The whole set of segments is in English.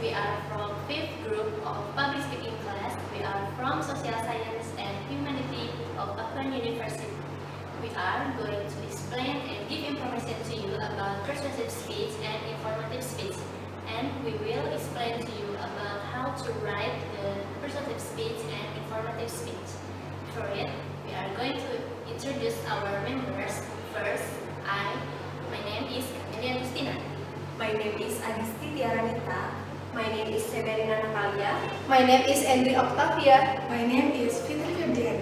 we are from 5th group of public speaking class. We are from Social Science and Humanity of Akron University. We are going to explain and give information to you about persuasive speech and informative speech. And we will explain to you about how to write the persuasive speech and informative speech. For it, we are going to introduce our members. First, my name is Camelia Justina. My name is Adisti Tiaranita. My name is Severina Natalia. My name is Andri Octavia. My name is Fitri Febriani.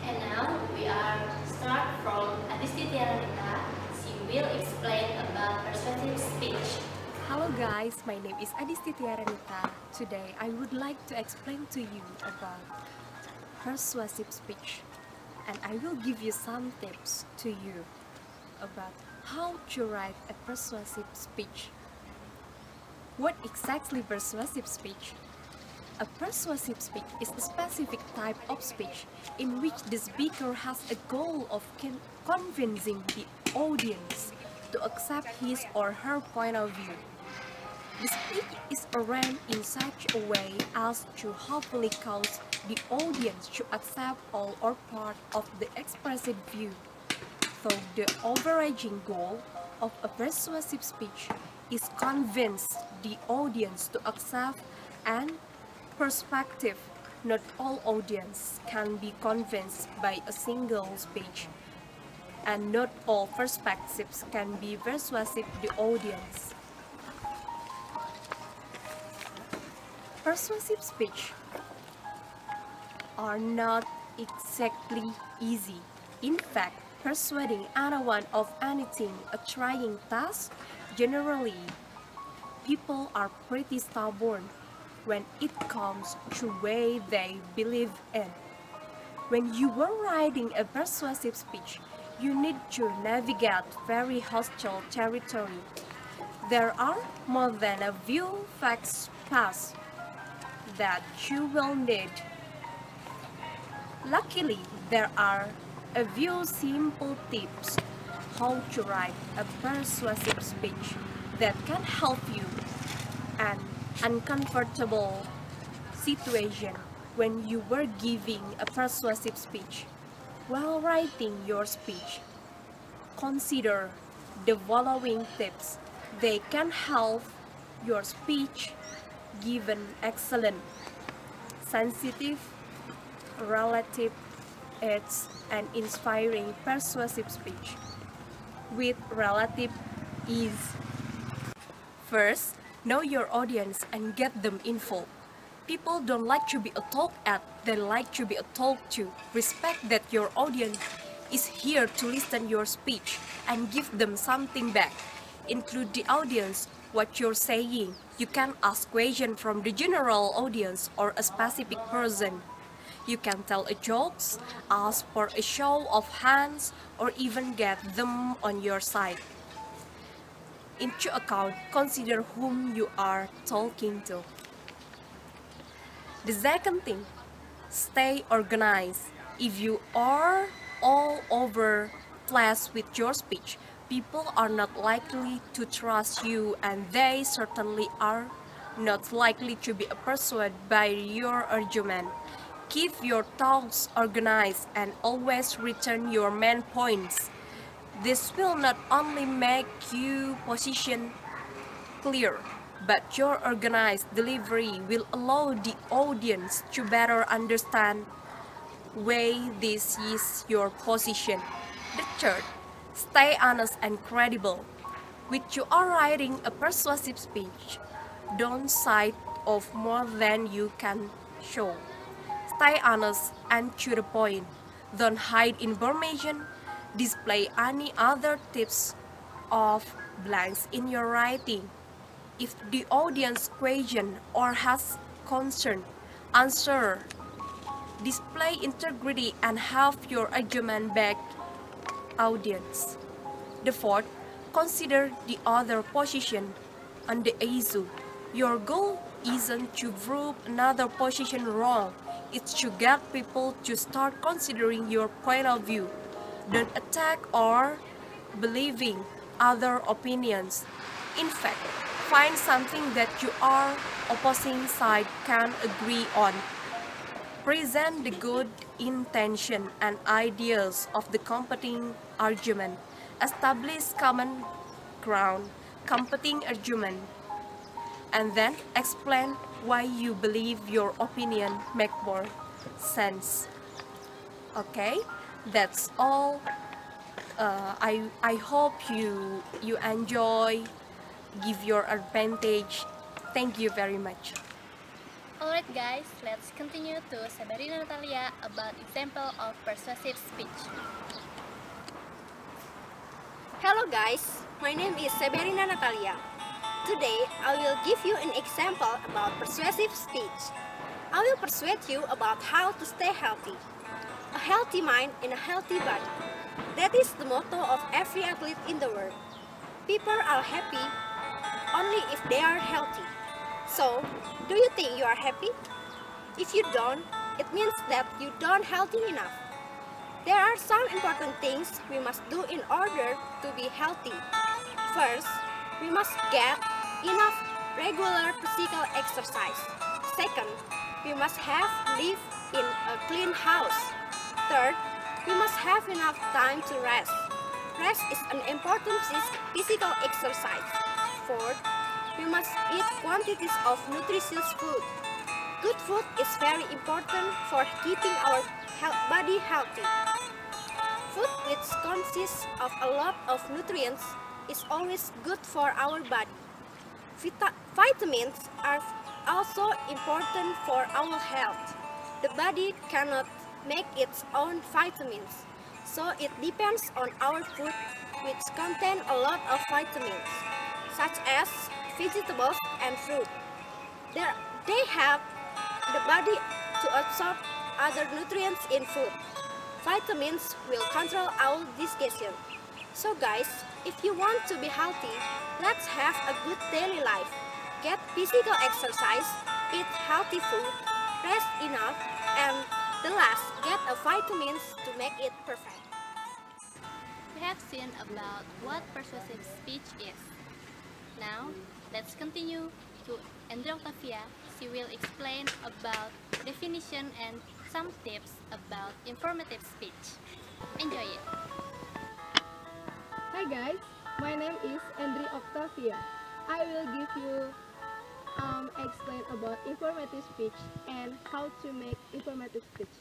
And now we are start from Adisti Tiaranita. She will explain about persuasive speech. Hello guys, my name is Adisti Tiaranita. Today I would like to explain to you about persuasive speech. And I will give you some tips to you about how to write a persuasive speech. What exactly persuasive speech? A persuasive speech is a specific type of speech in which the speaker has a goal of convincing the audience to accept his or her point of view. The speech is arranged in such a way as to hopefully cause the audience to accept all or part of the expressed view. So the overarching goal of a persuasive speech is convince the audience to accept an perspective. Not all audience can be convinced by a single speech, and not all perspectives can be persuasive to the audience. Persuasive speech are not exactly easy. In fact, persuading anyone of anything a trying task. Generally, people are pretty stubborn when it comes to way they believe in. When you are writing a persuasive speech, you need to navigate very hostile territory. There are more than a few facts pass that you will need. Luckily, there are a few simple tips how to write a persuasive speech that can help you an uncomfortable situation when you were giving a persuasive speech. While writing your speech, consider the following tips. They can help your speech give an excellent, sensitive, relative, edge, and inspiring persuasive speech with relative ease. First, know your audience and get them involved. People don't like to be talked at, they like to be talked to. Respect that your audience is here to listen your speech and give them something back. Include the audience what you're saying. You can ask questions from the general audience or a specific person. You can tell a jokes, ask for a show of hands, or even get them on your side. Into account, consider whom you are talking to. The second thing, stay organized. If you are all over place with your speech, people are not likely to trust you, and they certainly are not likely to be persuaded by your argument. Keep your thoughts organized and always return your main points. This will not only make your position clear, but your organized delivery will allow the audience to better understand why this is your position. The third, stay honest and credible. When you are writing a persuasive speech, don't cite off more than you can show. Stay honest and to the point. Don't hide information. Display any other tips of blanks in your writing. If the audience question or has concern, answer. Display integrity and have your argument back audience. The fourth, consider the other position on the issue. Your goal isn't to prove another position wrong. It's to get people to start considering your point of view. Don't attack or believing other opinions. In fact, Find something that your opposing side can agree on. Present the good intention and ideas of the competing argument. Establish common ground, competing argument, and then explain why you believe your opinion make more sense. Okay, that's all. I hope you enjoy, give your advantage. Thank you very much. Alright guys, let's continue to Sabrina Natalia about example of persuasive speech. Hello guys, my name is Sabrina Natalia. Today, I will give you an example about persuasive speech. I will persuade you about how to stay healthy. A healthy mind and a healthy body. That is the motto of every athlete in the world. People are happy only if they are healthy. So, do you think you are happy? If you don't, it means that you don't healthy enough. There are some important things we must do in order to be healthy. First, we must get enough regular physical exercise. Second, we must live in a clean house. Third, we must have enough time to rest. Rest is an important physical exercise. Fourth, we must eat quantities of nutritious food. Good food is very important for keeping our body healthy. Food which consists of a lot of nutrients is always good for our body. Vitamins are also important for our health. The body cannot make its own vitamins, so it depends on our food which contain a lot of vitamins, such as vegetables and fruit. They help the body to absorb other nutrients in food. Vitamins will control our digestion. So guys, if you want to be healthy, let's have a good daily life. Get physical exercise, eat healthy food, rest enough, and the last, get a vitamins to make it perfect. We have seen about what persuasive speech is. Now, let's continue to Andrea Octavia. She will explain about definition and some tips about informative speech. Enjoy it! Hi guys, my name is Andri Octavia. I will give you explain about informative speech and how to make informative speech.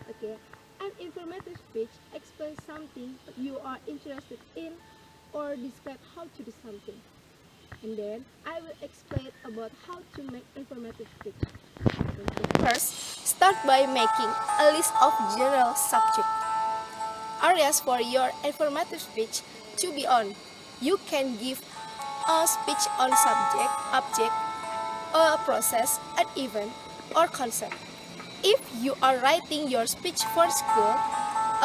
Okay, an informative speech explains something you are interested in or describe how to do something. And then I will explain about how to make informative speech. First, start by making a list of general subject areas for your informative speech to be on. You can give a speech on subject, object, a process, an event, or concept. If you are writing your speech for school,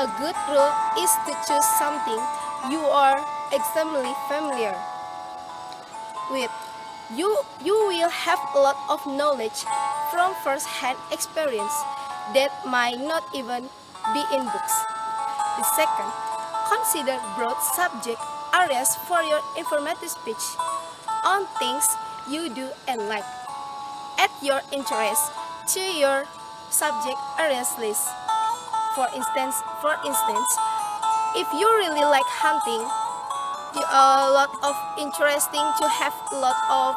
a good rule is to choose something you are extremely familiar with. You will have a lot of knowledge from first-hand experience that might not even be in books. The second, consider broad subject areas for your informative speech on things you do and like. Add your interest to your subject areas list. For instance, if you really like hunting, a lot of interesting to have a lot of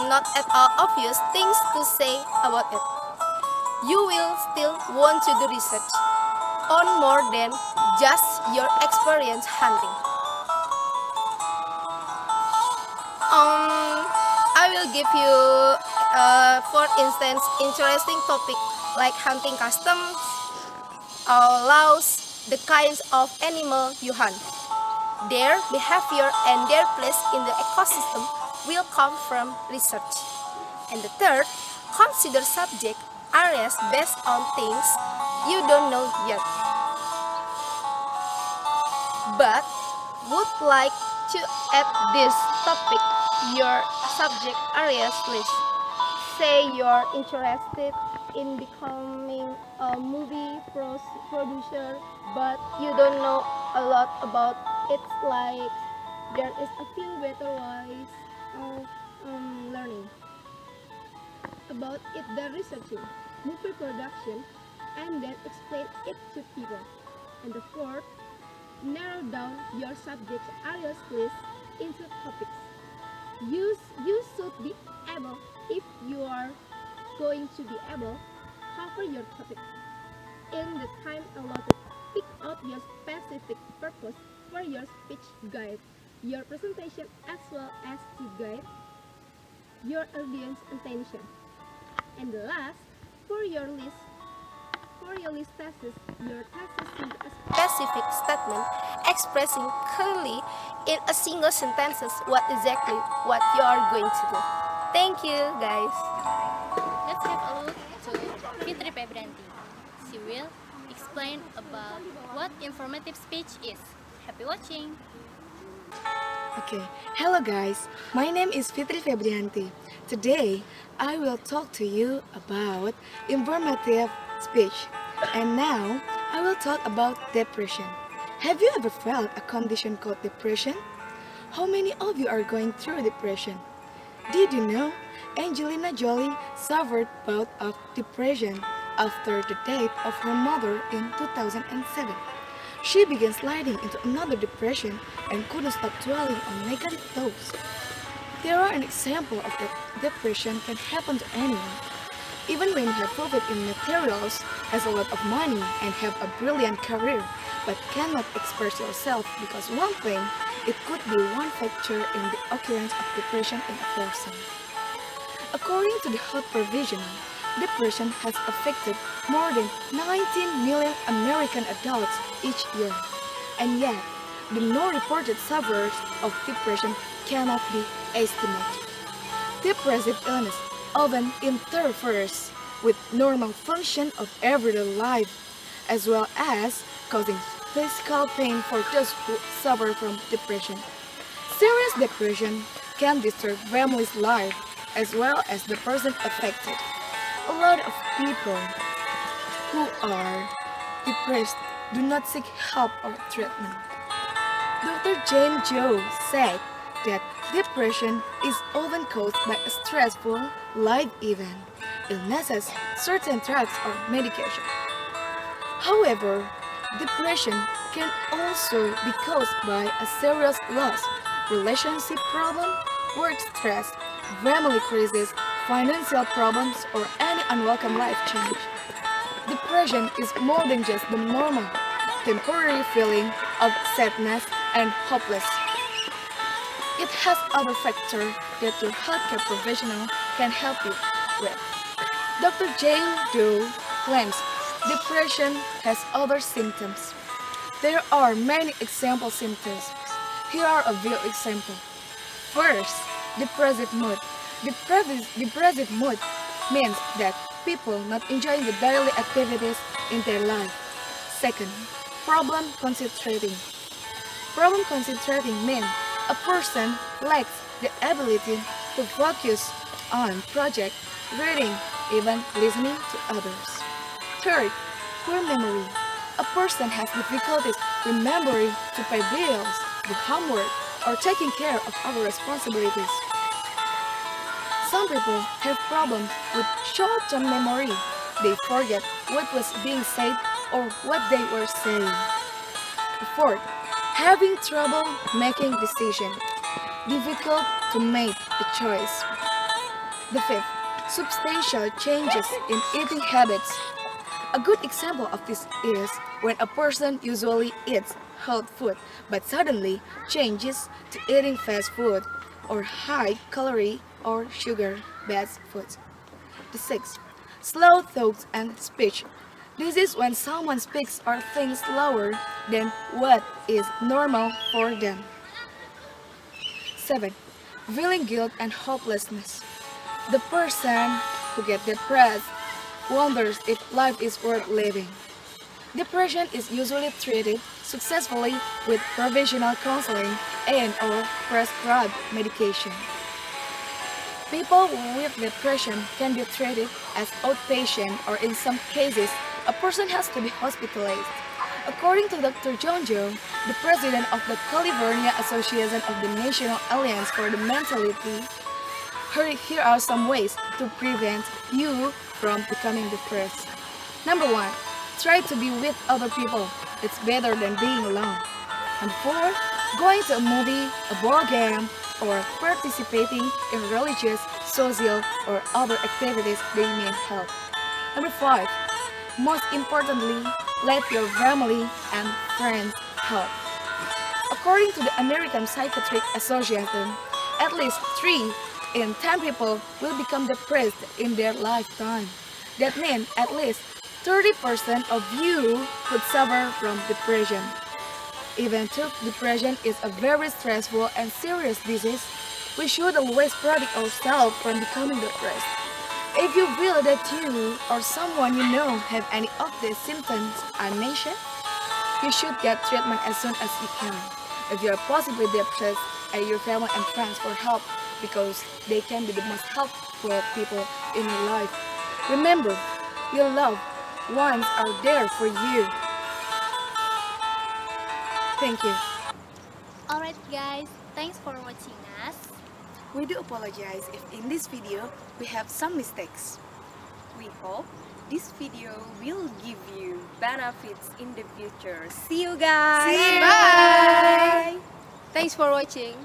not at all obvious things to say about it. You will still want to do research on more than just your experience hunting. I will give you, for instance, interesting topic like hunting customs, laws, the kinds of animal you hunt. Their behavior and their place in the ecosystem will come from research. And the third, consider subject areas based on things you don't know yet, but would like to add this topic your subject areas list. Say you're interested in becoming a movie producer, but you don't know a lot about it, like there is a few better ways learning about it, the researching, movie production, and then explain it to people. And the fourth, narrow down your subject areas list into topics. You should be able, if you are going to be able, cover your topic in the time allotted. Pick out your specific purpose for your speech guide, your presentation, as well as to guide your audience attention. And the last, for your list thesis, your thesis should be a Specific statement expressing clearly in a single sentence what exactly what you are going to do. Thank you, guys. Let's have a look to Fitri Febrianti. She will explain about what informative speech is. Happy watching! Okay, hello guys, my name is Fitri Febrianti. Today, I will talk to you about informative speech. And now, I will talk about depression. Have you ever felt a condition called depression? How many of you are going through depression? Did you know Angelina Jolie suffered bout of depression after the death of her mother in 2007? She began sliding into another depression and couldn't stop dwelling on negative thoughts. There are an example of that depression can happen to anyone. Even when you have profit in materials, has a lot of money, and have a brilliant career, but cannot express yourself because one thing, it could be one factor in the occurrence of depression in a person. According to the Health Provisional, depression has affected more than 19 million American adults each year. And yet, the no-reported sufferers of depression cannot be estimated. Depressive illness often interferes with normal function of everyday life, as well as causing physical pain for those who suffer from depression. Serious depression can disturb family's life, as well as the person affected. A lot of people who are depressed do not seek help or treatment. Dr. Jane Joe said that depression is often caused by a stressful life event, illnesses, certain drugs, or medication. However, depression can also be caused by a serious loss, relationship problem, work stress, family crisis, financial problems, or any unwelcome life change. Depression is more than just the normal, temporary feeling of sadness and hopeless. It has other factors that your healthcare professional can help you with. Dr. Jane Doe claims depression has other symptoms. There are many example symptoms. Here are a few examples. First, depressive mood. Depressive mood means that people not enjoying the daily activities in their life. Second, problem concentrating. Problem concentrating means a person lacks the ability to focus on project, reading, even listening to others. Third, poor memory. A person has difficulties remembering to pay bills, do homework, or taking care of other responsibilities. Some people have problems with short-term memory. They forget what was being said or what they were saying. Fourth, having trouble making decisions. Difficult to make a choice. The fifth, substantial changes in eating habits. A good example of this is when a person usually eats healthy food but suddenly changes to eating fast food or high-calorie or sugar-based foods. The sixth, slow thoughts and speech. This is when someone speaks or thinks slower than what is normal for them. 7. Feeling guilt and hopelessness. The person who gets depressed wonders if life is worth living. Depression is usually treated successfully with professional counseling and/or prescribed medication. People with depression can be treated as outpatient, or in some cases, a person has to be hospitalized. According to Dr. John Joe, the president of the California Association of the National Alliance for the Mentally Here are some ways to prevent you from becoming depressed. Number 1, try to be with other people. It's better than being alone. Number 4, going to a movie, a ball game, or participating in religious, social, or other activities they may help. Number 5, most importantly, let your family and friends help. According to the American Psychiatric Association, at least 3 in 10 people will become depressed in their lifetime. That means at least 30% of you could suffer from depression. Even though depression is a very stressful and serious disease, we should always protect ourselves from becoming depressed. If you feel that you or someone you know have any of the symptoms I mentioned, you should get treatment as soon as you can. If you are possibly depressed, ask your family and friends for help because they can be the most helpful people in your life. Remember, your loved ones are there for you. Thank you. Alright guys, thanks for watching us. We do apologize if in this video we have some mistakes. We hope this video will give you benefits in the future. See you guys! See you. Bye! Thanks for watching.